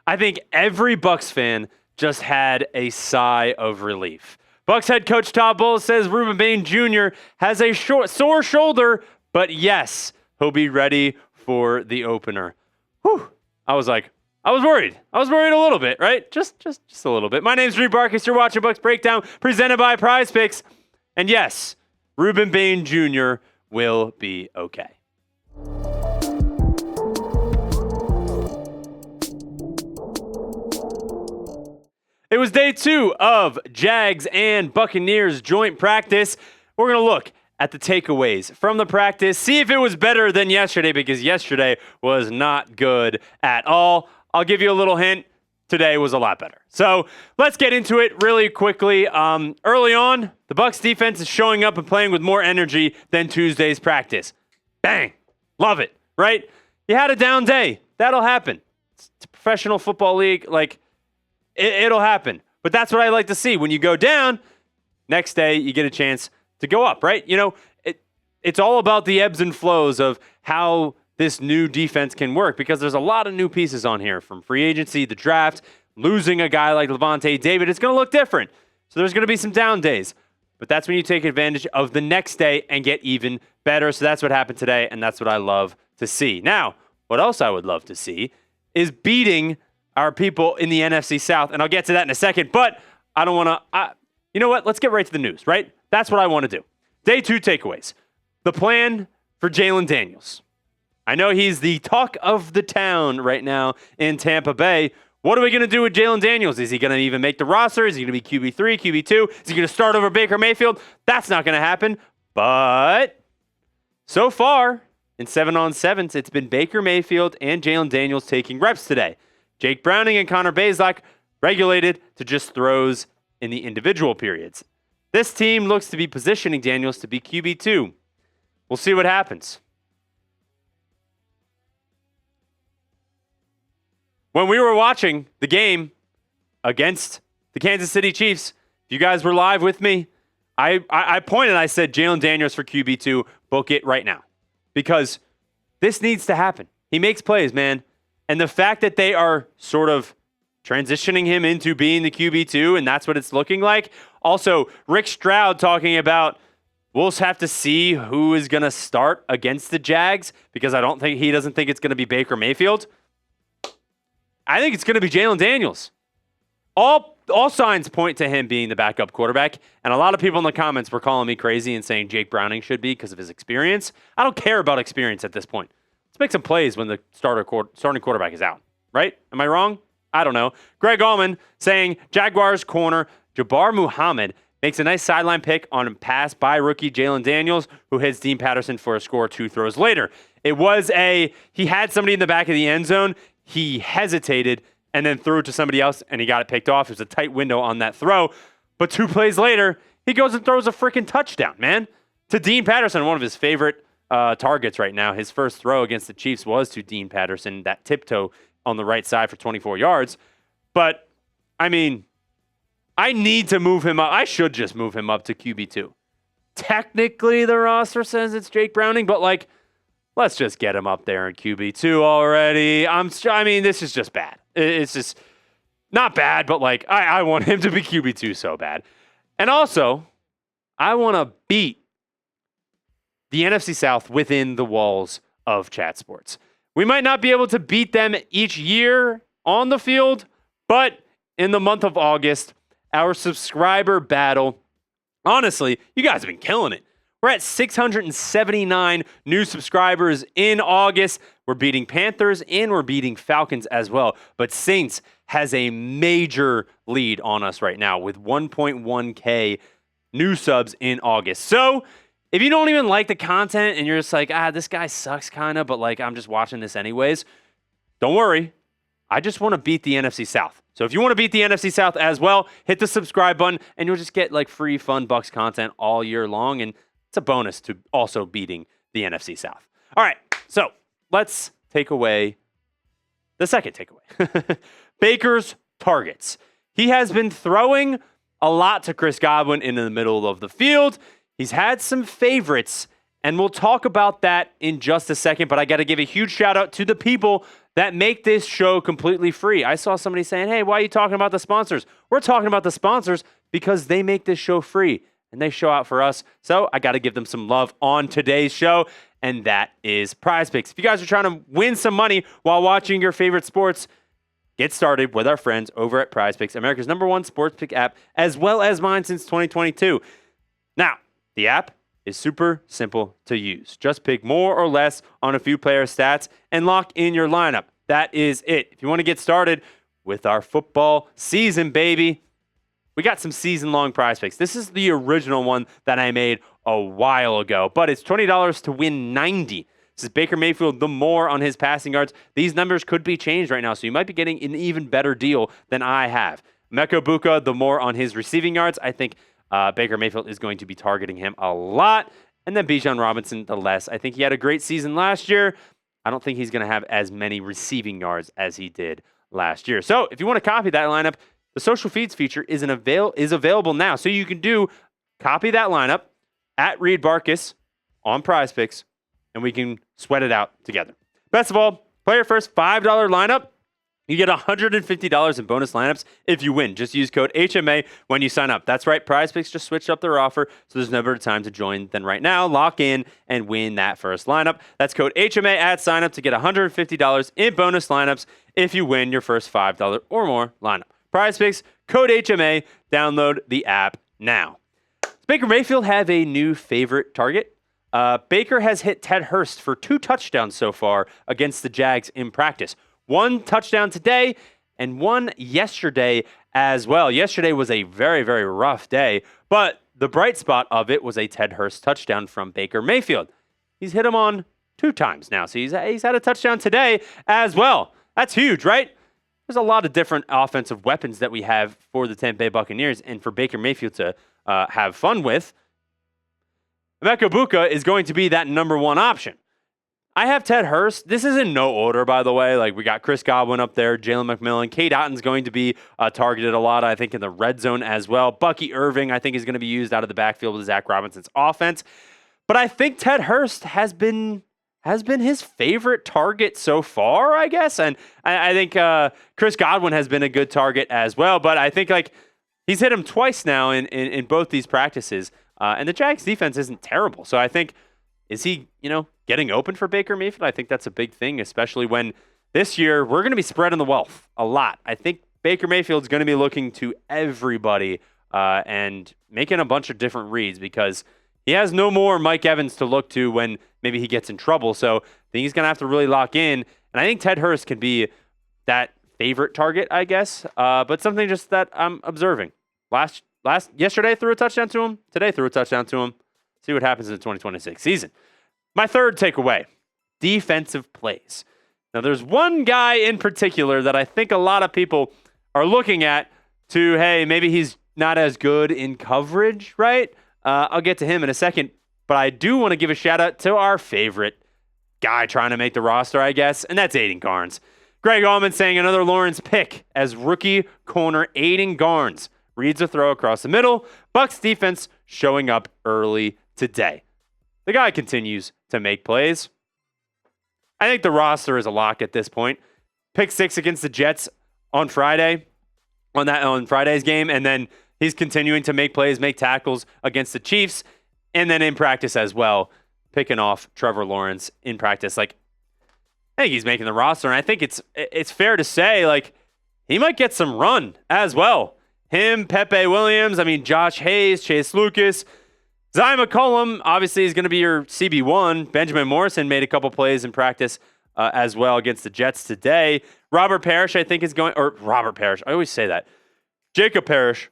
I think every Bucs fan just had a sigh of relief. Bucs head coach Todd Bowles says Rueben Bain Jr. has a sore shoulder, but yes, he'll be ready for the opener. Whew. I was worried. I was worried a little bit, right? Just a little bit. My name's Reid Bartkus. You're watching Bucs Breakdown, presented by Prize Picks. And yes, Rueben Bain Jr. will be okay. It was day 2 of Jags and Buccaneers joint practice. We're going to look at the takeaways from the practice, see if it was better than yesterday, because yesterday was not good at all. I'll give you a little hint. Today was a lot better. So let's get into it really quickly. Early on, the Bucs defense is showing up and playing with more energy than Tuesday's practice. Bang. Love it, right? You had a down day. That'll happen. It's a professional football league. It'll happen. But that's what I like to see. When you go down, next day you get a chance to go up, right? It's all about the ebbs and flows of how this new defense can work, because there's a lot of new pieces on here, from free agency, the draft, losing a guy like Levante David. It's going to look different. So there's going to be some down days. But that's when you take advantage of the next day and get even better. So that's what happened today, and that's what I love to see. Now, what else I would love to see is beating our people in the NFC South, and I'll get to that in a second, but I don't want to, you know what? Let's get right to the news, right? That's what I want to do. Day 2 takeaways. The plan for Jalon Daniels. I know he's the talk of the town right now in Tampa Bay. What are we going to do with Jalon Daniels? Is he going to even make the roster? Is he going to be QB3, QB2? Is he going to start over Baker Mayfield? That's not going to happen. But so far, in 7-on-7s, it's been Baker Mayfield and Jalon Daniels taking reps today. Jake Browning and Connor Bazelak regulated to just throws in the individual periods. This team looks to be positioning Daniels to be QB2. We'll see what happens. When we were watching the game against the Kansas City Chiefs, if you guys were live with me, I pointed, I said, Jalon Daniels for QB2, book it right now. Because this needs to happen. He makes plays, man. And the fact that they are sort of transitioning him into being the QB2, and that's what it's looking like. Also, Rick Stroud talking about, we'll have to see who is going to start against the Jags, because he doesn't think it's going to be Baker Mayfield. I think it's going to be Jalon Daniels. All signs point to him being the backup quarterback, and a lot of people in the comments were calling me crazy and saying Jake Browning should be because of his experience. I don't care about experience at this point. Let's make some plays when the starting quarterback is out, right? Am I wrong? I don't know. Greg Allman saying Jaguars corner Jabbar Muhammad makes a nice sideline pick on a pass by rookie Jalon Daniels, who hits Dean Patterson for a score 2 throws later. He had somebody in the back of the end zone. He hesitated and then threw it to somebody else, and he got it picked off. It was a tight window on that throw. But 2 plays later, he goes and throws a freaking touchdown, man, to Dean Patterson, one of his favorite targets right now. His first throw against the Chiefs was to Dean Patterson, that tiptoe on the right side for 24 yards. But, I mean, I need to move him up. I should just move him up to QB2. Technically, the roster says it's Jake Browning, but, let's just get him up there in QB2 already. I mean, this is just bad. It's just not bad, but, I want him to be QB2 so bad. And also, I want to beat the NFC South within the walls of Chat Sports. We might not be able to beat them each year on the field, but in the month of August, our subscriber battle, honestly, you guys have been killing it. We're at 679 new subscribers in August. We're beating Panthers and we're beating Falcons as well. But Saints has a major lead on us right now with 1.1K new subs in August. So if you don't even like the content and you're just like, this guy sucks kind of, but I'm just watching this anyways, don't worry. I just want to beat the NFC South. So if you want to beat the NFC South as well, hit the subscribe button and you'll just get free fun Bucs content all year long. And it's a bonus to also beating the NFC South. All right, so let's take away the second takeaway. Baker's targets. He has been throwing a lot to Chris Godwin in the middle of the field. He's had some favorites, And we'll talk about that in just a second, but I got to give a huge shout out to the people that make this show completely free. I saw somebody saying, hey, why are you talking about the sponsors? We're talking about the sponsors because they make this show free and they show out for us. So I got to give them some love on today's show, and that is Prize Picks. If you guys are trying to win some money while watching your favorite sports, get started with our friends over at Prize Picks, America's #1 sports pick app, as well as mine since 2022. Now, the app is super simple to use. Just pick more or less on a few player stats and lock in your lineup. That is it. If you want to get started with our football season, baby, we got some season-long Prize Picks. This is the original one that I made a while ago, but it's $20 to win 90. This is Baker Mayfield, the more on his passing yards. These numbers could be changed right now, so you might be getting an even better deal than I have. Emeka Egbuka, the more on his receiving yards. I think Baker Mayfield is going to be targeting him a lot. And then Bijan Robinson, the less. I think he had a great season last year. I don't think he's going to have as many receiving yards as he did last year. So if you want to copy that lineup, the social feeds feature is available now. So you can copy that lineup at Reid Bartkus on Prize Picks, and we can sweat it out together. Best of all, play your first $5 lineup. You get $150 in bonus lineups if you win. Just use code HMA when you sign up. That's right, Prize Picks just switched up their offer, so there's no better time to join than right now. Lock in and win that first lineup. That's code HMA at sign up to get $150 in bonus lineups if you win your first $5 or more lineup. Prize Picks, code HMA. Download the app now. Does Baker Mayfield have a new favorite target? Baker has hit Ted Hurst for 2 touchdowns so far against the Jags in practice. 1 touchdown today and 1 yesterday as well. Yesterday was a very, very rough day, but the bright spot of it was a Ted Hurst touchdown from Baker Mayfield. He's hit him on 2 times now, so he's had a touchdown today as well. That's huge, right? There's a lot of different offensive weapons that we have for the Tampa Bay Buccaneers, and for Baker Mayfield to have fun with. Emeka Egbuka is going to be that #1 option. I have Ted Hurst. This is in no order, by the way. Like, we got Chris Godwin up there, Jalen McMillan. Cade Otton's going to be targeted a lot, I think, in the red zone as well. Bucky Irving, I think, is going to be used out of the backfield with Zach Robinson's offense. But I think Ted Hurst has been his favorite target so far, I guess. And I think Chris Godwin has been a good target as well. But I think, like, he's hit him twice now in both these practices. And the Jags defense isn't terrible. So I think, is he, getting open for Baker Mayfield? I think that's a big thing, especially when this year we're going to be spreading the wealth a lot. I think Baker Mayfield's going to be looking to everybody and making a bunch of different reads, because he has no more Mike Evans to look to when maybe he gets in trouble. So I think he's going to have to really lock in. And I think Ted Hurst can be that favorite target, I guess. But something just that I'm observing. Yesterday threw a touchdown to him. Today threw a touchdown to him. See what happens in the 2026 season. My third takeaway, defensive plays. Now, there's one guy in particular that I think a lot of people are looking at to, hey, maybe he's not as good in coverage, right? I'll get to him in a second, but I do want to give a shout out to our favorite guy trying to make the roster, I guess, and that's Ayden Garnes. Greg Allman saying another Lawrence pick as rookie corner Ayden Garnes reads a throw across the middle. Bucs defense showing up early today. The guy continues to make plays. I think the roster is a lock at this point. Pick 6 against the Jets on Friday, on Friday's game, and then he's continuing to make plays, make tackles against the Chiefs, and then in practice as well, picking off Trevor Lawrence in practice. Like, I think he's making the roster, and I think it's fair to say, like, he might get some run as well. Him, Pepe Williams, Josh Hayes, Chase Lucas, Zy McCollum obviously is going to be your CB1. Benjamin Morrison made a couple plays in practice as well against the Jets today. Robert Parrish, I think, I always say that. Jacob Parrish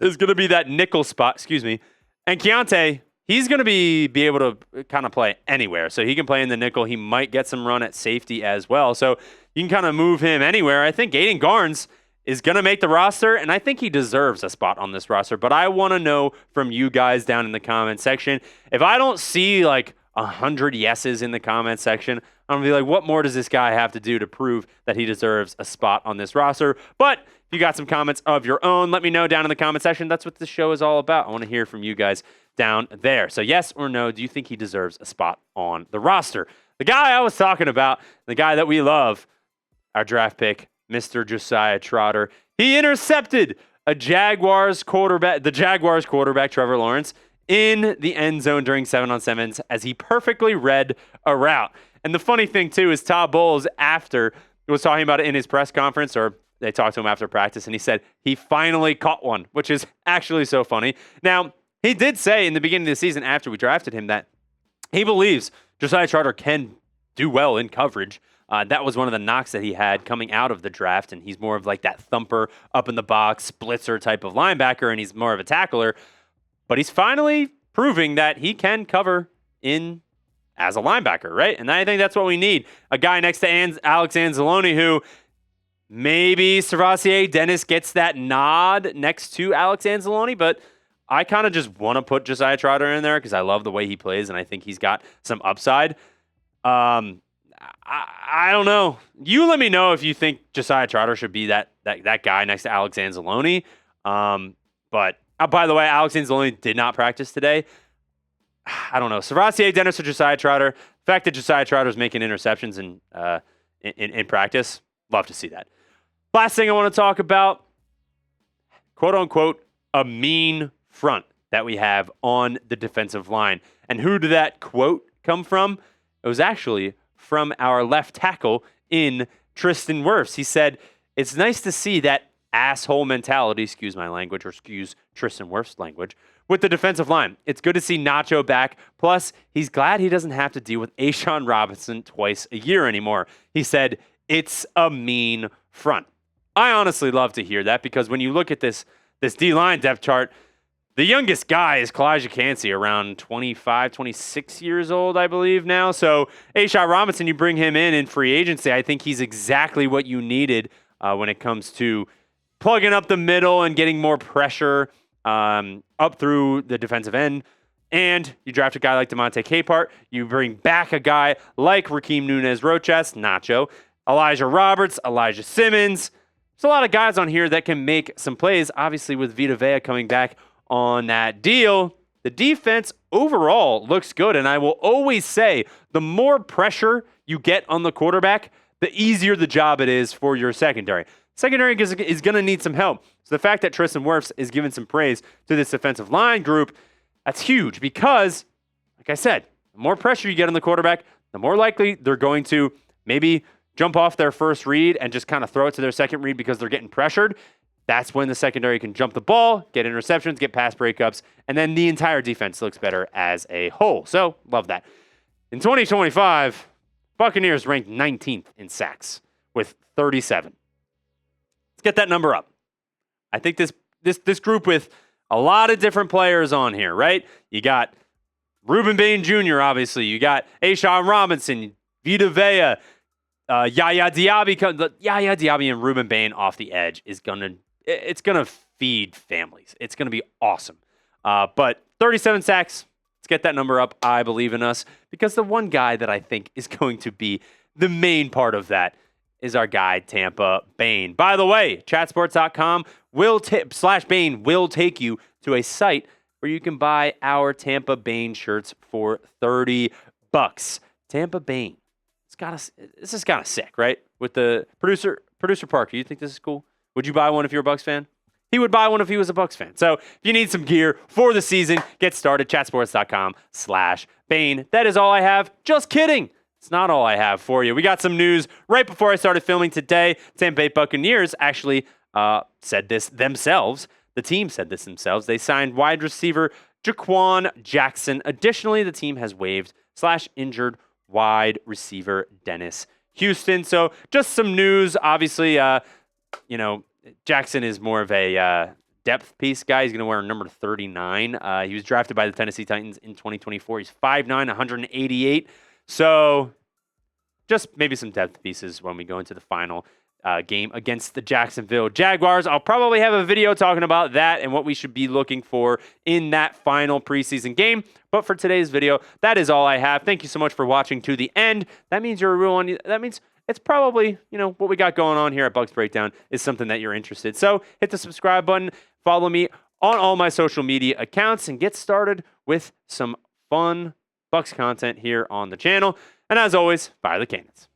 is going to be that nickel spot, And Keontae, he's going to be able to kind of play anywhere. So he can play in the nickel. He might get some run at safety as well. So you can kind of move him anywhere. I think Ayden Garnes is going to make the roster, and I think he deserves a spot on this roster. But I want to know from you guys down in the comment section, if I don't see like 100 yeses in the comment section. I'm going to be like, what more does this guy have to do to prove that he deserves a spot on this roster? But if you got some comments of your own, let me know down in the comment section. That's what this show is all about. I want to hear from you guys down there. So yes or no, do you think he deserves a spot on the roster? The guy I was talking about, the guy that we love, our draft pick, Mr. Josiah Trotter, he intercepted the Jaguars quarterback, Trevor Lawrence, in the end zone during 7-on-7s as he perfectly read a route. And the funny thing, too, is Todd Bowles, after, was talking about it in his press conference, or they talked to him after practice, and he said he finally caught one, which is actually so funny. Now, he did say in the beginning of the season after we drafted him that he believes Josiah Trotter can do well in coverage. That was one of the knocks that he had coming out of the draft, and he's more of like that thumper, up in the box, blitzer type of linebacker, and he's more of a tackler. But he's finally proving that he can cover in as a linebacker, right? And I think that's what we need. A guy next to Alex Anzalone who maybe Servassier Dennis gets that nod next to Alex Anzalone, but I kind of just want to put Josiah Trotter in there because I love the way he plays, and I think he's got some upside. I don't know. You let me know if you think Josiah Trotter should be that guy next to Alex Anzalone. But by the way, Alex Anzalone did not practice today. I don't know. Servassier Dennis or Josiah Trotter. The fact that Josiah Trotter is making interceptions in practice, love to see that. Last thing I want to talk about, quote unquote, a mean front that we have on the defensive line. And who did that quote come from? It was actually from our left tackle in Tristan Wirfs. He said, "It's nice to see that asshole mentality," excuse my language, or excuse Tristan Wirfs' language, with the defensive line. It's good to see Nacho back. Plus, he's glad he doesn't have to deal with A'Shawn Robinson twice a year anymore. He said, "It's a mean front." I honestly love to hear that because when you look at this D-line depth chart, the youngest guy is Kalijah Cansey, around 25, 26 years old, I believe now. So A'Shawn Robinson, you bring him in free agency. I think he's exactly what you needed when it comes to plugging up the middle and getting more pressure up through the defensive end. And you draft a guy like DeMonte Capehart. You bring back a guy like Rakeem Nunez-Roches, Nacho, Elijah Roberts, Elijah Simmons. There's a lot of guys on here that can make some plays. Obviously, with Vita Vea coming back on that deal, the defense overall looks good. And I will always say, the more pressure you get on the quarterback, the easier the job it is for your secondary. Secondary is going to need some help. So the fact that Tristan Wirfs is giving some praise to this defensive line group, that's huge because, like I said, the more pressure you get on the quarterback, the more likely they're going to maybe jump off their first read and just kind of throw it to their second read because they're getting pressured. That's when the secondary can jump the ball, get interceptions, get pass breakups, and then the entire defense looks better as a whole. So, love that. In 2025, Buccaneers ranked 19th in sacks with 37. Let's get that number up. I think this group with a lot of different players on here, right? You got Rueben Bain Jr., obviously. You got A'Shawn Robinson, Vita Vea, Yaya Diaby. Yaya Diaby and Rueben Bain off the edge is it's gonna feed families. It's gonna be awesome. But 37 sacks. Let's get that number up. I believe in us because the one guy that I think is going to be the main part of that is our guy Tampa Bain. By the way, chatsports.com /Bain will take you to a site where you can buy our Tampa Bain shirts for $30. Tampa Bain. This is kind of sick, right? With the producer Parker, you think this is cool? Would you buy one if you're a Bucs fan? He would buy one if he was a Bucs fan. So if you need some gear for the season, get started. Chatsports.com /Bain. That is all I have. Just kidding. It's not all I have for you. We got some news right before I started filming today. Tampa Bay Buccaneers actually said this themselves. The team said this themselves. They signed wide receiver Jaquan Jackson. Additionally, the team has waived /injured wide receiver Dennis Houston. So just some news. Obviously, Jackson is more of a depth piece guy. He's going to wear number 39. He was drafted by the Tennessee Titans in 2024. He's 5'9", 188. So just maybe some depth pieces when we go into the final game against the Jacksonville Jaguars. I'll probably have a video talking about that and what we should be looking for in that final preseason game. But for today's video, that is all I have. Thank you so much for watching to the end. That means you're a real one. That means it's probably, what we got going on here at Bucs Breakdown is something that you're interested. So hit the subscribe button, follow me on all my social media accounts, and get started with some fun Bucs content here on the channel. And as always, fire the cannons.